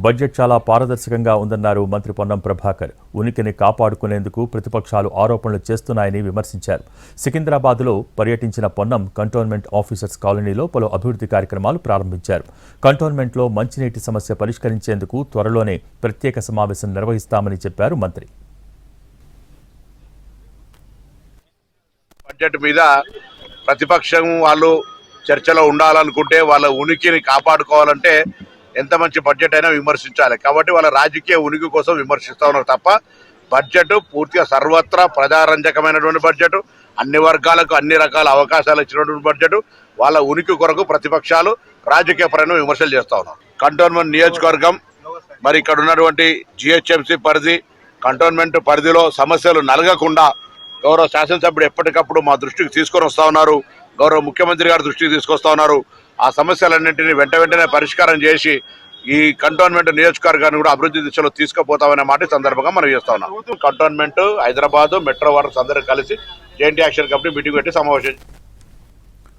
Budget చాలా పారదర్శకంగా ఉందన్నారు మంత్రి పొన్నం ప్రభాకర్. ఉనికిని కాపాడుకునేందుకు ప్రతిపక్షాలు ఆరోపణలు చేస్తున్నాయని విమర్శించారు. సికింద్రాబాద్లో పర్యటించిన పొన్నం కంటోన్మెంట్ ఆఫీసర్స్ కాలనీలో పలు అభివృద్ధి కార్యక్రమాలు ప్రారంభించారు. కంటోన్మెంట్లో మంచినీటి సమస్య పరిష్కరించేందుకు త్వరలోనే ప్రత్యేక సమావేశం నిర్వహిస్తామని చెప్పారు మంత్రి. బడ్జెట్ మీద ప్రతిపక్షం వాళ్ళు చర్చలో ఉండాలనుకుంటే వాళ్ళ ఉనికిని కాపాడుకోవాలంటే ఎంత మంచి బడ్జెట్ అయినా విమర్శించాలి. కాబట్టి వాళ్ళ రాజకీయ ఉనికి కోసం విమర్శిస్తూ ఉన్నారు తప్ప బడ్జెట్ పూర్తిగా సర్వత్రా ప్రజారంజకమైనటువంటి బడ్జెట్, అన్ని వర్గాలకు అన్ని రకాల అవకాశాలు ఇచ్చినటువంటి బడ్జెట్. వాళ్ళ ఉనికి కొరకు ప్రతిపక్షాలు రాజకీయ పరమైన విమర్శలు చేస్తూ ఉన్నారు. కంటోన్మెంట్ నియోజకవర్గం మరి ఇక్కడ ఉన్నటువంటి జిహెచ్ఎంసీ పరిధి, కంటోన్మెంట్ పరిధిలో సమస్యలు నలగకుండా గౌరవ శాసనసభ్యుడు ఎప్పటికప్పుడు మా దృష్టికి తీసుకొని వస్తూ ఉన్నారు. గౌరవ ముఖ్యమంత్రి గారి దృష్టికి తీసుకొస్తా ఉన్నారు. ఆ సమస్యలన్నింటినీ వెంటనే పరిష్కారం చేసి ఈ కంటోన్మెంట్ నియోజకవర్గాన్ని కూడా అభివృద్ధి దిశలో తీసుకుపోతామనే మాట సందర్భంగా మనం చేస్తా ఉన్నాం. కంటోన్మెంట్, హైదరాబాద్, మెట్రో వాటర్స్ అందరూ కలిసి జాయింట్ యాక్షన్ కమిటీ మీటింగ్ పెట్టి సమావేశం